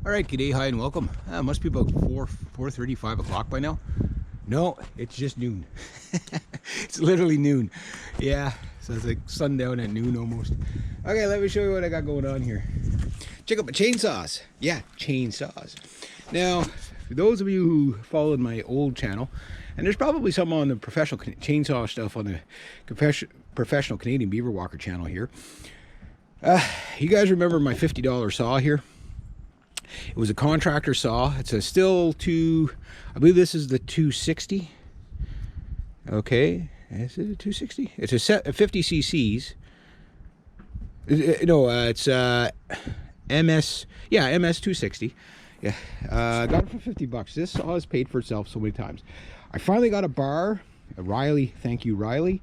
All right, g'day, hi, and welcome. Must be about 4:30, 5 o'clock by now. No, it's just noon. It's literally noon. Yeah, so it's like sundown at noon almost. Okay, let me show you what I got going on here. Check out my chainsaws. Yeah, chainsaws. Now, for those of you who followed my old channel, and there's probably some on the professional chainsaw stuff on the professional Canadian Beaver Walker channel here. You guys remember my $50 saw here? It was a contractor saw. It's a still I believe this is the 260. Okay, is it a 260? It's a set of 50 cc's. No, it's MS. Yeah, MS 260. Yeah, got it for $50. This saw has paid for itself so many times. I finally got a bar. Riley, thank you, Riley.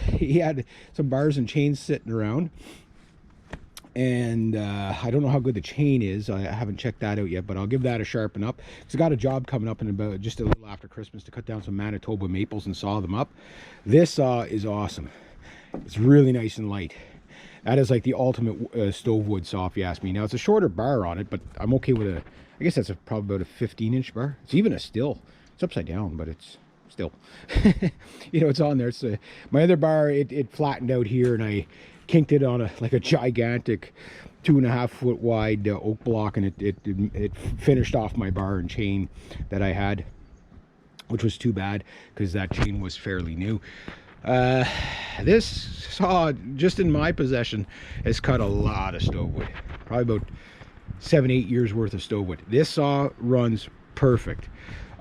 He had some bars and chains sitting around. And I don't know how good the chain is. I haven't checked that out yet, but I'll give that a sharpen up. Because I got a job coming up in about just a little after Christmas to cut down some Manitoba maples and saw them up. This saw is awesome. It's really nice and light. That is like the ultimate stove wood saw, if you ask me. Now, it's a shorter bar on it, but I'm okay with I guess that's probably about a 15-inch bar. It's even a still. It's upside down, but it's still. You know, it's on there. It's my other bar, it flattened out here, and I kinked it on like a gigantic 2.5 foot wide oak block, and it finished off my bar and chain that I had, which was too bad because that chain was fairly new. This saw, just in my possession, has cut a lot of stove wood, probably about 7-8 years worth of stove wood. This saw runs perfect.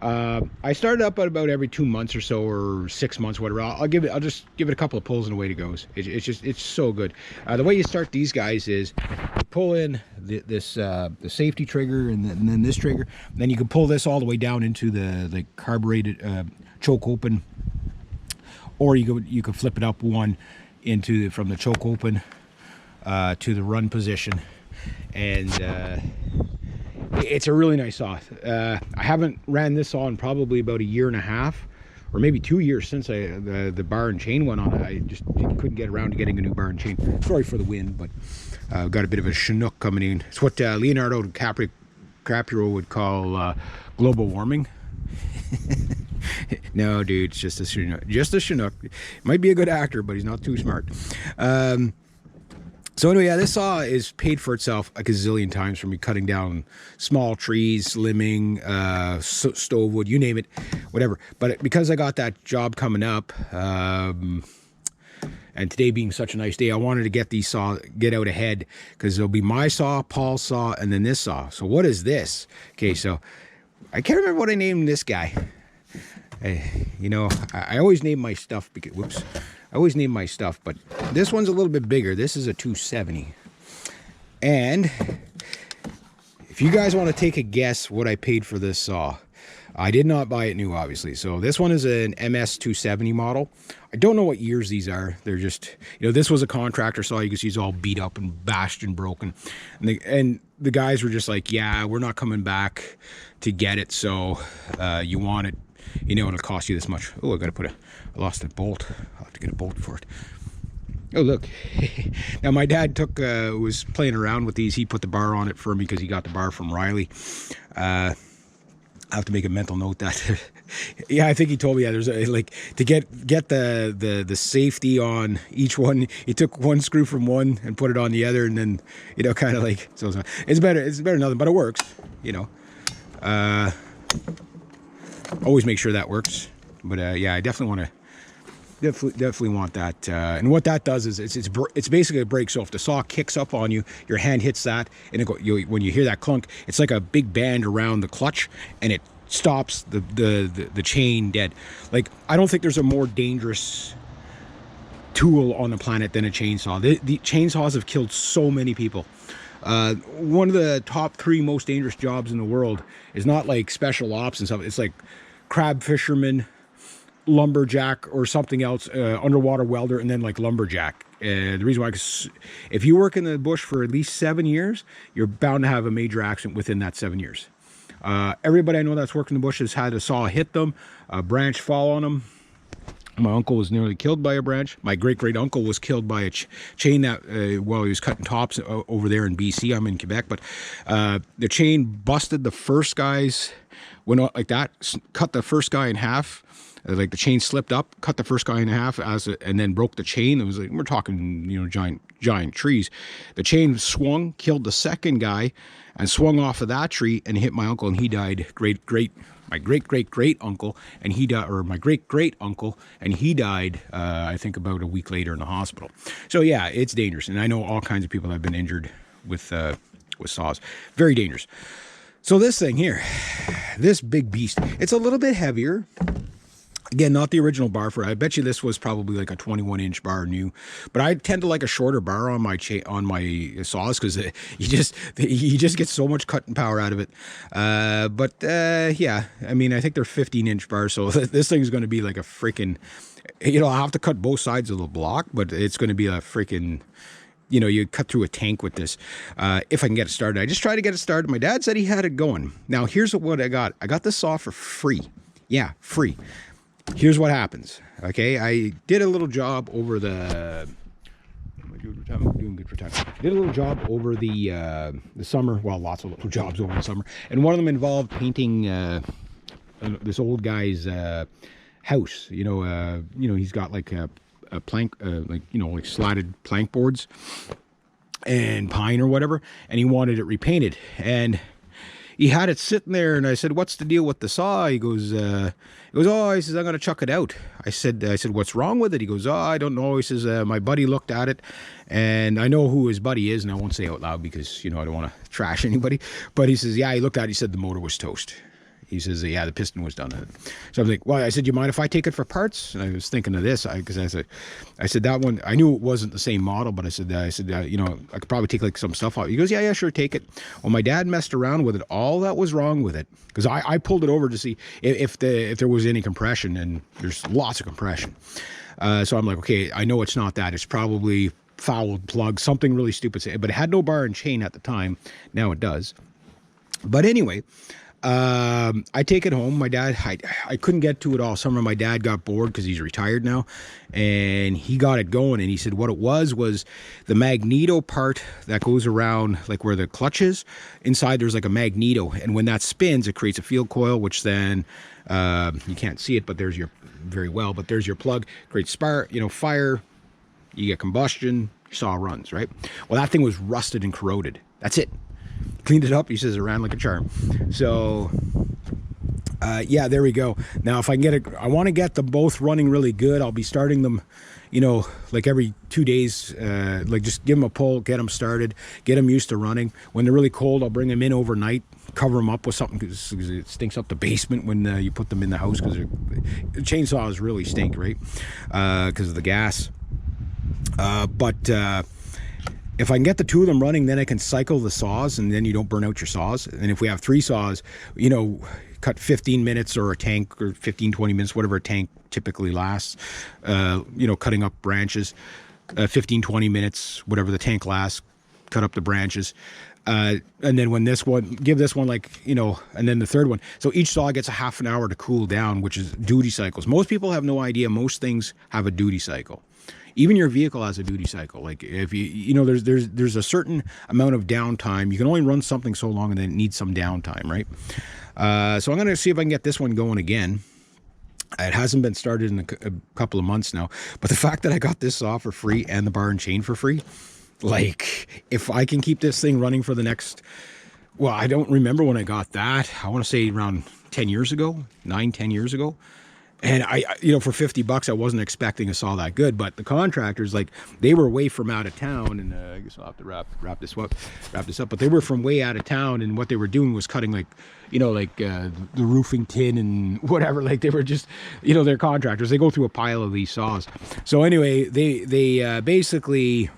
I started up at about every 2 months or so, or 6 months, whatever. I'll just give it a couple of pulls and away it goes. It's so good. The way you start these guys is you pull in the safety trigger and then this trigger. And then you can pull this all the way down into the carbureted choke open, or you can flip it up one from the choke open to the run position, and it's a really nice saw. I haven't ran this saw in probably about 1.5 years, or maybe 2 years since the bar and chain went on it. I just couldn't get around to getting a new bar and chain. Sorry for the wind, but got a bit of a Chinook coming in. It's what Leonardo DiCaprio would call global warming. No, dude, it's just a Chinook. Just a Chinook. Might be a good actor, but he's not too smart. So anyway, yeah, this saw is paid for itself a gazillion times for me cutting down small trees, slimming, stove wood, you name it, whatever. But because I got that job coming up, and today being such a nice day, I wanted to get out ahead, because there'll be my saw, Paul's saw, and then this saw. So what is this? Okay, so I can't remember what I named this guy. You know, I always name my stuff because, whoops. I always name my stuff, but this one's a little bit bigger. This is a 270. And if you guys want to take a guess what I paid for this saw, I did not buy it new, obviously. So this one is an MS 270 model. I don't know what years these are. They're just, you know, this was a contractor saw. You can see it's all beat up and bashed and broken. And the guys were just like, yeah, we're not coming back to get it. So you want it, you know, it'll cost you this much. Oh, I lost a bolt. I'll have to get a bolt for it. Oh, look. Now, my dad was playing around with these. He put the bar on it for me because he got the bar from Riley. I have to make a mental note that, yeah, I think he told me, yeah, there's to get the safety on each one, he took one screw from one and put it on the other, and then, you know, kind of like, so it's better than nothing, but it works, you know. Always make sure that works. But yeah, I definitely want that. And what that does is it's basically a brake. So if the saw kicks up on you, your hand hits that, and when you hear that clunk, it's like a big band around the clutch, and it stops the chain dead. Like, I don't think there's a more dangerous tool on the planet than a chainsaw. The chainsaws have killed so many people. One of the top 3 most dangerous jobs in the world is not like special ops and stuff. It's like crab fisherman, lumberjack, or something else, underwater welder, and then like lumberjack. The reason why, because if you work in the bush for at least 7 years, you're bound to have a major accident within that 7 years. Everybody I know that's worked in the bush has had a saw hit them, a branch fall on them, My uncle was nearly killed by a branch. My great-great uncle was killed by a chain that, while he was cutting tops over there in BC. I'm in Quebec, but the chain busted the first guy's, went out like that, cut the first guy in half. Like the chain slipped up, cut the first guy in half, and then broke the chain. It was like, we're talking, you know, giant trees. The chain swung, killed the second guy, and swung off of that tree and hit my uncle, and he died. My great-great-great uncle, and he died, or my great-great uncle, and he died, I think about a week later in the hospital. So yeah, it's dangerous, and I know all kinds of people have been injured with saws. Very dangerous. So this thing here, this big beast, it's a little bit heavier. Again, not the original bar for it. I bet you this was probably like a 21-inch bar new, but I tend to like a shorter bar on my saws because you just get so much cutting power out of it. Yeah, I mean, I think they're 15-inch bars, so this thing is going to be like a freaking, you know, I'll have to cut both sides of the block, but it's going to be a freaking, you know, you cut through a tank with this, if I can get it started. I just tried to get it started. My dad said he had it going. Now, here's what I got. I got this saw for free. Yeah, free. Here's what happens. Okay, I did a little job over the. I'm doing good for time. I did a little job over the summer. Well, lots of little jobs over the summer, and one of them involved painting this old guy's house. You know, he's got like a plank, like, you know, like slatted plank boards and pine or whatever, and he wanted it repainted, and he had it sitting there, and I said, "What's the deal with the saw?" He goes, "Oh," he says, "I'm gonna chuck it out." I said, "What's wrong with it?" He goes, "Oh, I don't know." He says, "My buddy looked at it, and I know who his buddy is, and I won't say out loud because, you know, I don't want to trash anybody." But he says, "Yeah, he looked at it. He said the motor was toast." He says, "Yeah, the piston was done." So I was like, "Well," I said, "You mind if I take it for parts?" And I was thinking of this because I said that one, I knew it wasn't the same model, but I said, you know, I could probably take like some stuff out. He goes, yeah, sure, take it. Well, my dad messed around with it. All that was wrong with it, because I pulled it over to see if there was any compression, and there's lots of compression. So I'm like, okay, I know it's not that. It's probably fouled plug, something really stupid. But it had no bar and chain at the time. Now it does. But anyway. I take it home. My dad, I couldn't get to it all summer. My dad got bored because he's retired now, and he got it going, and he said what it was the magneto part that goes around, like where the clutch is. Inside there's like a magneto, and when that spins, it creates a field coil, which then, you can't see it, but there's your plug, creates spark, you know, fire, you get combustion, saw runs, right? Well, that thing was rusted and corroded. That's it. Cleaned it up. He says it ran like a charm. So yeah, there we go. Now if I can get it, I want to get them both running really good. I'll be starting them, you know, like every 2 days, like just give them a pull, get them started, get them used to running. When they're really cold, I'll bring them in overnight, cover them up with something, because it stinks up the basement when you put them in the house, because the chainsaws really stink, right? Because of the gas. If I can get the two of them running, then I can cycle the saws, and then you don't burn out your saws. And if we have 3 saws, you know, cut 15 minutes or a tank, or 15, 20 minutes, whatever a tank typically lasts, you know, cutting up branches, 15, 20 minutes, whatever the tank lasts, cut up the branches. And then when give this one like, you know, and then the third one. So each saw gets a half an hour to cool down, which is duty cycles. Most people have no idea. Most things have a duty cycle. Even your vehicle has a duty cycle. Like if you know, there's a certain amount of downtime. You can only run something so long, and then it needs some downtime, right? So I'm going to see if I can get this one going again. It hasn't been started in a couple of months now, but the fact that I got this saw for free and the bar and chain for free, like if I can keep this thing running for the next, well, I don't remember when I got that. I want to say around 10 years ago, 10 years ago. And I, you know, for $50, I wasn't expecting a saw that good, but the contractors, like, they were away from out of town, and I guess I'll have to wrap this up. But they were from way out of town, and what they were doing was cutting, like, you know, like the roofing tin and whatever. Like they were just, you know, they're contractors. They go through a pile of these saws. So anyway, they basically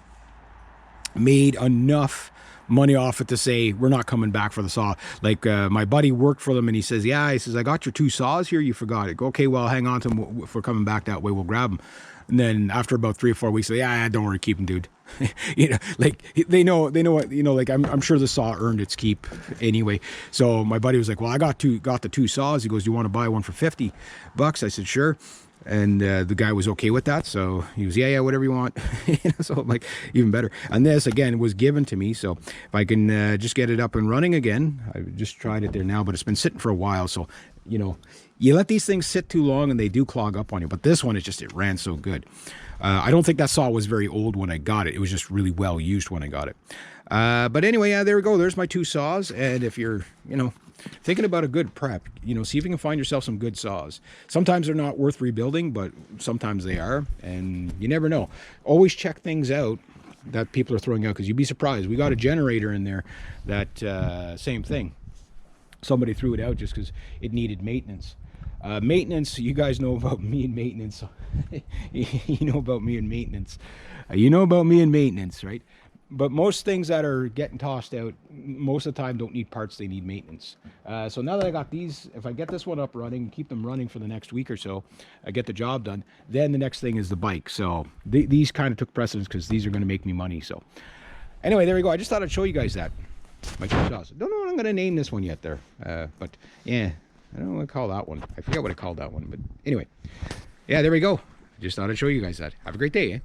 made enough money off it to say we're not coming back for the saw. Like my buddy worked for them, and he says, yeah, he says, I got your 2 saws here, you forgot it. Go, okay, well, hang on to them. If we're coming back that way, we'll grab them. And then after about 3 or 4 weeks, yeah, don't worry, keep them, dude. You know, like they know what, you know, like I'm sure the saw earned its keep anyway. So my buddy was like, well, I got the 2 saws. He goes, do you want to buy one for $50? I said, sure. And the guy was okay with that, so he was, yeah, whatever you want. So I'm like, even better. And this, again, was given to me, so if I can just get it up and running again. I just tried it there now, but it's been sitting for a while, so, you know, you let these things sit too long and they do clog up on you. But this one, it ran so good. I don't think that saw was very old when I got it. It was just really well used when I got it. But anyway, yeah, there we go. There's my 2 saws. And if you're, you know, thinking about a good prep, you know, see if you can find yourself some good saws. Sometimes they're not worth rebuilding, but sometimes they are, and you never know. Always check things out that people are throwing out, because you'd be surprised. We got a generator in there that same thing. Somebody threw it out just because it needed maintenance. Maintenance, you guys know about me and maintenance. You know about me and maintenance. You know about me and maintenance, right? But most things that are getting tossed out, most of the time don't need parts, they need maintenance. So now that I got these, if I get this one up running, keep them running for the next week or so, I get the job done, then the next thing is the bike. So these kind of took precedence because these are going to make me money. So anyway, there we go. I just thought I'd show you guys that. My 2 saws. Don't know what I'm going to name this one yet there. But yeah, I don't know what to call that one. I forget what I called that one. But anyway, yeah, there we go. Just thought I'd show you guys that. Have a great day, eh?